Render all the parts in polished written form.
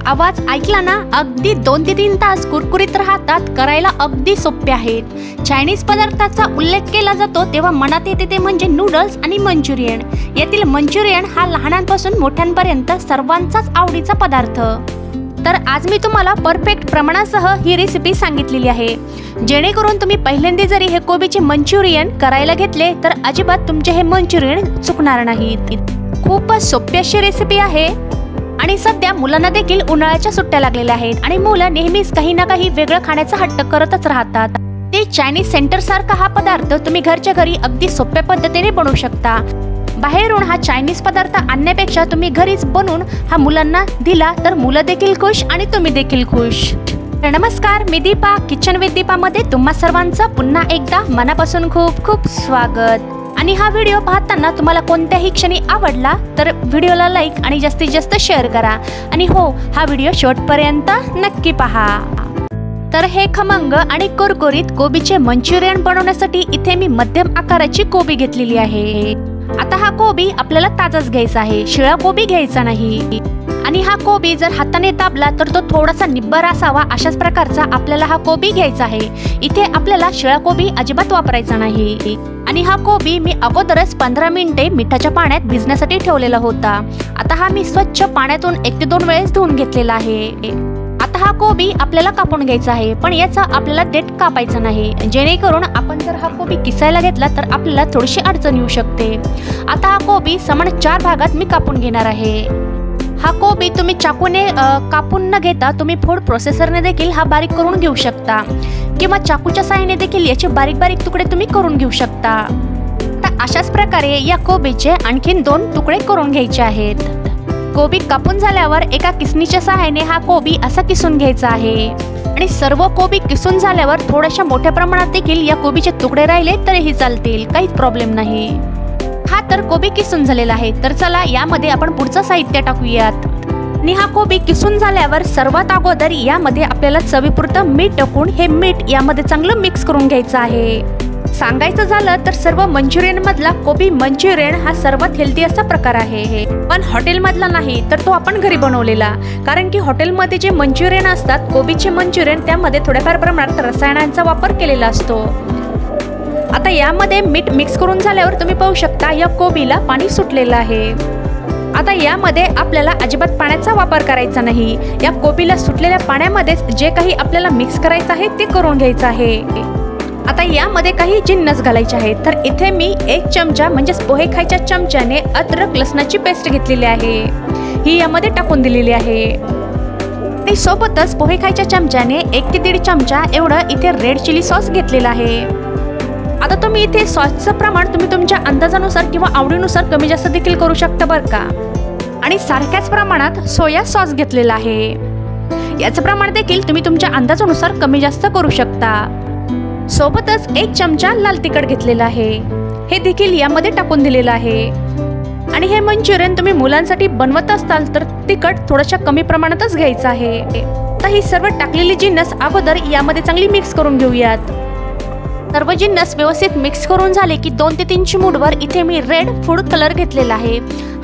आवाज ऐकला ना, अगदी 2 ते 3 तास कुरकुरीत राहतात, करायला अगदी सोपे आहेत। चायनीज पदार्थाचा उल्लेख केला जातो तेव्हा मनात येते ते म्हणजे नूडल्स आणि मंचुरियन। यातील मंचुरियन हा लहानांपासून मोठ्यांपर्यंत सर्वांचाच आवडीचा पदार्थ। तर आज मी तुम्हाला परफेक्ट प्रमाणासह ही रेसिपी सांगितलेली आहे, जेणेकरून तुम्ही पहिल्यांदा जरी हे कोबीचे मंचुरियन करायला घेतले तर अजिबात तुमचे हे मंचुरियन चुकणार नाहीत। खूपच सोपी अशी रेसिपी आहे आणि सध्या मुलांना देखील उन्हाळ्याच्या सुट्ट्या लागलेल्या आहेत आणि मुलं नेहमीच काही ना काही वेगळं खाण्याचा हट्ट करतच राहतात। ते चायनीज सेंटर सारखा हा पदार्थ तुम्ही घरच्या घरी अगदी सोप्या पद्धतीने बनवू शकता। बाहेरून हा चायनीज पदार्थ आणण्यापेक्षा तुम्ही घरीच बनवून हा मुलांना दिला तर मुलं देखील खुश आणि तुम्ही देखील खुश। नमस्कार, मी दीपा, किचन विथ दीपा मध्ये तुम्हा सर्वांचं पुन्हा एकदा मनापासून खूप खूप स्वागत। आणि हा व्हिडिओ पाहताना तुम्हाला कोणत्याही क्षणी आवडला तर व्हिडिओला लाईक आणि जास्तीत जास्त शेअर करा आणि हो, हा व्हिडिओ शेवटपर्यंत नक्की पहा। तर हे खमंग आणि कुरकुरीत कोबीचे मंचुरियन बनवण्यासाठी इथे मी मध्यम आकाराची कोबी घेतलेली आहे। आता हा कोबी आपल्याला ताजाच घ्यायचा आहे, शिळा कोबी घ्यायचा नाही। आणि हा कोबी जर हाताने दाबला तर तो थोडासा निब्बर असावा, अशाच प्रकारचा आपल्याला हा कोबी घ्यायचा आहे। इथे आपल्याला शिळा कोबी अजिबात वापरायचा नाही। आणि हा कोबी मी अगोदरच 15 मिनिटे मिठाच्या पाण्यात भिजण्यासाठी ठेवलेला होता। आता हा मी स्वच्छ पाण्यातून 1 ते 2 वेळेस धुवून घेतलेला आहे। आता हा कोबी आपल्याला कापून घ्यायचा आहे, पण याचा आपल्याला देठ कापायचा नाही, जेणेकरून आपण जर हा कोबी किसायला घेतला तर आपल्याला थोडीशी अडचण येऊ शकते। आता हा कोबी समान 4 भागात मी कापून घेणार आहे। हा कोबी तुम्ही चाकूने कापून न घेता तुम्ही फूड प्रोसेसरने देखील हा बारीक करून घेऊ शकता किंवा चाकूच्या साहाय्याने देखील याचे बारीक बारीक तुकडे तुम्ही करून घेऊ शकता। तर अशाच प्रकारे या कोबीचे आणखीन 2 तुकडे करून घ्यायचे आहेत। कोबी कापून झाल्यावर एका किसणीच्या सहाय्याने हा कोबी असा किसून घ्यायचा आहे आणि सर्व कोबी किसून झाल्यावर थोड्याशा मोठ्या प्रमाणात देखील या कोबीचे तुकडे राहिले तरीही चालतील, काहीच प्रॉब्लेम नाही। हा तर कोबी किसून झालेला आहे, तर चला यामध्ये आपण पुढचं साहित्य टाकूयात। आणि हा कोबी किसून झाल्यावर सर्वात अगोदर यामध्ये आपल्याला चवीपुरतं मीठ टाकून हे मीठ यामध्ये चांगलं मिक्स करून घ्यायचं आहे। सांगायचं झालं तर सर्व मंचुरियन मधला कोबी मंचुरियन हा सर्वात हेल्दी असा प्रकार आहे, पण हॉटेल मधला नाही तर तो आपण घरी बनवलेला। कारण की हॉटेलमध्ये जे मंचुरियन असतात कोबीचे मंचुरियन, त्यामध्ये थोड्याफार प्रमाणात रसायनांचा वापर केलेला असतो। आता यामध्ये मीठ मिक्स करून झाल्यावर तुम्ही पाहू शकता या कोबीला पाणी सुटलेलं आहे। आता यामध्ये आपल्याला अजिबात पाण्याचा वापर करायचा नाही, या कोबीला सुटलेल्या पाण्यामध्येच जे काही आपल्याला मिक्स करायचं आहे ते करून घ्यायचं आहे। आता यामध्ये काही जिन्नस घालायचे आहेत, तर इथे मी 1 चमचा म्हणजे पोहे खायच्या चमच्याने अद्रक लसणाची पेस्ट घेतलेली आहे, ही यामध्ये टाकून दिलेली आहे। आणि सोबतच पोहे खायच्या चमच्याने 1 ते 1.5 चमचा एवढं इथे रेड चिली सॉस घेतलेला आहे। आता तुम्ही इथे सॉसचं प्रमाण तुम्ही तुमच्या अंदाजानुसार किंवा आवडीनुसार कमी जास्त देखील करू शकता बरं का। आणि सारख्याच प्रमाणात सोया सॉस घेतलेला आहे, याचं प्रमाण देखील तुम्ही तुमच्या अंदाजानुसार कमी जास्त करू शकता। सोबतच 1 चमचा लाल तिखट घेतलेला आहे, हे देखील यामध्ये टाकून दिलेलं आहे। आणि हे मंचुरियन तुम्ही मुलांसाठी बनवत असाल तर तिखट थोड्याशा कमी प्रमाणातच घ्यायचं आहे। आता ही सर्व टाकलेली जिन्नस अगोदर यामध्ये चांगली मिक्स करून घेऊयात। सर्व जिन्नस व्यवस्थित मिक्स करून झाले की 2 ते 3 चिमूटभर इथे मी रेड फूड कलर घेतलेला आहे,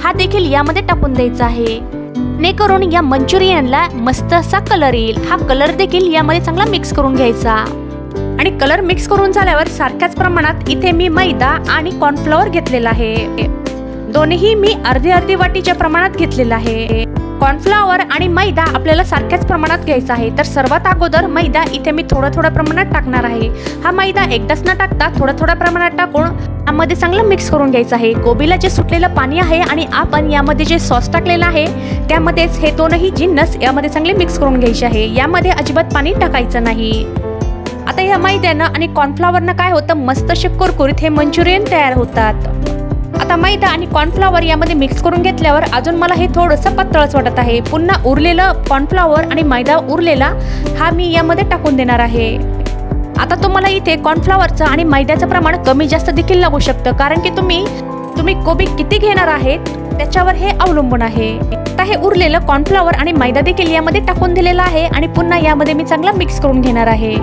हा देखील यामध्ये टाकून द्यायचा आहे, जेणेकरून या मंचुरियनला मस्त असा कलर येईल। हा कलर देखील यामध्ये चांगला मिक्स करून घ्यायचा। आणि कलर मिक्स करून झाल्यावर सारख्याच प्रमाणात इथे मी मैदा आणि कॉर्नफ्लॉवर घेतलेला आहे, दोन्ही मी अर्धी वाटीच्या प्रमाणात घेतलेला आहे। कॉर्नफ्लॉवर आणि मैदा आपल्याला सारख्याच प्रमाणात घ्यायचा आहे, तर सर्वात अगोदर मैदा इथे मी थोडा प्रमाणात टाकणार आहे। हा मैदा एकदाच न टाकता थोडा प्रमाणात टाकून यामध्ये चांगलं मिक्स करून घ्यायचं आहे। कोबीला जे सुटलेलं पाणी आहे आणि आपण यामध्ये जे सॉस टाकलेलं आहे त्यामध्येच हे दोनही जिन्नस यामध्ये चांगले मिक्स करून घ्यायचे आहे, यामध्ये अजिबात पाणी टाकायचं नाही। आता या मैद्यानं आणि कॉर्नफ्लॉवरनं काय होतं, मस्त असे कुरकुरीत हे मंचुरियन तयार होतात। आता मैदा आणि कॉर्नफ्लॉवर यामध्ये मिक्स करून घेतल्यावर अजून मला हे थोडंसं पातळच वाटत आहे। पुन्हा उरलेलं कॉर्नफ्लॉवर आणि मैदा उरलेला हा मी यामध्ये टाकून देणार आहे। आता तुम्हाला इथे कॉर्नफ्लॉवरचं आणि मैद्याचं प्रमाण कमी जास्त देखील लागू शकतं, कारण की तुम्ही कोबी किती घेणार आहेत त्याच्यावर हे अवलंबून आहे। आता हे उरलेलं कॉर्नफ्लॉवर आणि मैदा देखील यामध्ये टाकून दिलेला आहे आणि पुन्हा यामध्ये मी चांगला मिक्स करून घेणार आहे।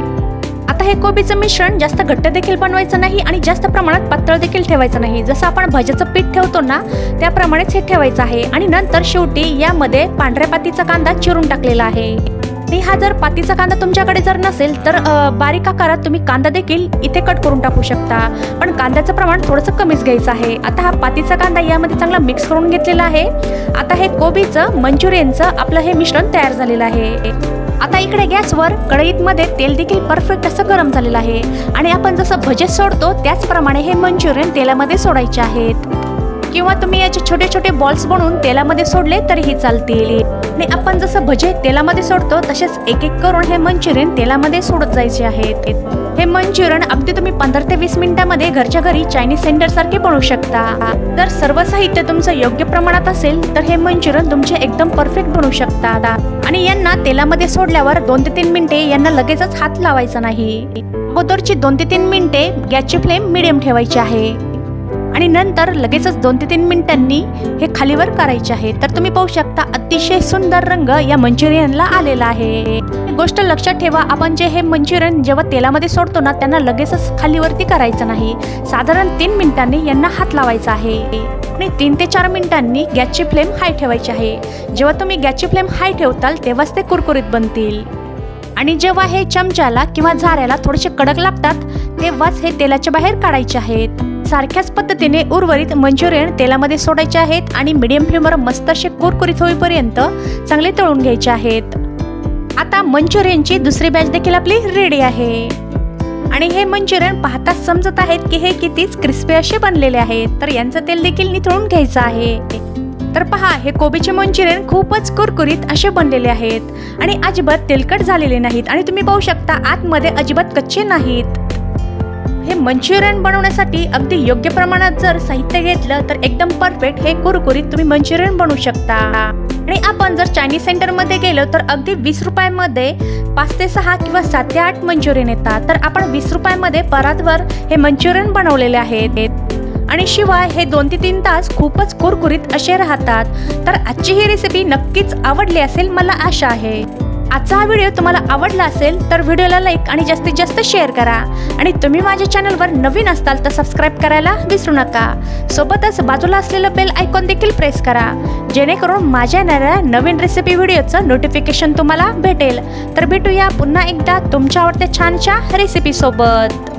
आता हे कोबीचं मिश्रण जास्त घट्ट देखील बनवायचं नाही आणि जास्त प्रमाणात पातळ देखील ठेवायचं नाही। जसं आपण भज्याचं पीठ ठेवतो ना त्याप्रमाणेच हे ठेवायचं आहे। आणि नंतर शेवटी यामध्ये पांढऱ्या पातीचा कांदा चिरून टाकलेला आहे। आणि हा जर पातीचा कांदा तुमच्याकडे जर नसेल तर बारीक आकारात तुम्ही कांदा देखील इथे कट करून टाकू शकता, पण कांद्याचं प्रमाण थोडंसं कमीच घ्यायचं आहे। आता हा पातीचा कांदा यामध्ये चांगला मिक्स करून घेतलेला आहे। आता हे कोबीचं मंचुरियनचं आपलं हे मिश्रण तयार झालेलं आहे। आता इकडे गॅसवर कढईमध्ये तेल देखील परफेक्ट असं गरम झालेलं आहे आणि आपण जसं भजे सोडतो त्याचप्रमाणे हे मंचुरियन तेलामध्ये सोडायचे आहेत, किंवा तुम्ही याचे छोटे छोटे बॉल्स बनवून तेलामध्ये सोडले तरीही चालतील। आणि आपण जसं भजे तेलामध्ये सोडतो तसेच एक एक करून हे मंचुरियन तेलामध्ये सोडत जायचे आहेत। हे मंचुरियन अगदी तुम्ही 15 ते 20 मिनिटांमध्ये घरच्या घरी चायनीज सेंटर सारखे बनवू शकता। जर सर्व साहित्य तुमचं योग्य प्रमाणात असेल तर हे मंचुरियन तुमचे एकदम परफेक्ट बनवू शकतात। आणि यांना तेलामध्ये सोडल्यावर 2 ते 3 मिनिटे यांना लगेचच हात लावायचा नाही। अगोदरची 2 ते 3 मिनिटे गॅसची फ्लेम मीडियम ठेवायची आहे आणि नंतर लगेचच 2 ते 3 मिनिटांनी हे खालीवर करायचे आहे। तर तुम्ही पाहू शकता अतिशय सुंदर रंग या मंचुरियनला आलेला आहे। गोष्ट लक्षात ठेवा, आपण जे हे मंचुरियन जेव्हा तेलामध्ये सोडतो ना त्यांना लगेचच खालीवरती करायचं नाही, साधारण 3 मिनिटांनी यांना हात लावायचा आहे आणि 3 ते 4 मिनिटांनी गॅसची फ्लेम हाय ठेवायची आहे। जेव्हा तुम्ही गॅसची फ्लेम हाय ठेवताल तेव्हाच ते कुरकुरीत बनतील आणि जेव्हा हे चमच्याला किंवा झाऱ्याला थोडेसे कडक लागतात तेव्हाच हे तेलाच्या बाहेर काढायचे आहेत। सारख्याच पद्धतीने उर्वरित मंचुरियन तेलामध्ये सोडायचे आहेत आणि मीडियम फ्लेमवर मस्त असे कुरकुरीत होईपर्यंत चांगले तळून घ्यायचे आहेत। आता मंचुरियनची दुसरी बॅच देखील आपली रेडी आहे आणि हे मंचुरियन पाहताच समजत आहेत की हे कितीच क्रिस्पी असे बनलेले आहेत। तर यांचं तेल देखील निथळून घ्यायचं आहे। तर पहा, हे कोबीचे मंचुरियन खूपच कुरकुरीत असे बनलेले आहेत आणि अजिबात तेलकट झालेले नाहीत आणि तुम्ही पाहू शकता आतमध्ये अजिबात कच्चे नाहीत। हे मंचुरियन बनवण्यासाठी अगदी योग्य प्रमाणात जर साहित्य घेतलं तर एकदम परफेक्ट हे कुरकुरीत तुम्ही मंचुरियन बनवू शकता। आणि आपण जर चायनीज सेंटर मध्ये गेलो तर अगदी 20 रुपयांमध्ये 5 ते 6 किंवा 7 ते 8 मंचुरियन येतात। तर आपण 20 रुपयांमध्ये परातवर हे मंचुरियन बनवलेले आहेत आणि शिवाय हे 2 ते 3 तास खूपच कुरकुरीत असे राहतात। तर आजची ही रेसिपी नक्कीच आवडली असेल मला आशा आहे। आजचा हा व्हिडिओ तुम्हाला आवडला असेल तर व्हिडिओला लाईक आणि जास्तीत जास्त शेअर करा आणि तुम्ही माझ्या चॅनलवर नवीन असताल तर सबस्क्राईब करायला विसरू नका। सोबतच बाजूला असलेलं बेल आयकॉन देखील प्रेस करा जेणेकरून माझ्या येणाऱ्या नवीन रेसिपी व्हिडिओचं नोटिफिकेशन तुम्हाला भेटेल। तर भेटूया पुन्हा एकदा तुमच्या आवडत्या छानशा रेसिपी सोबत।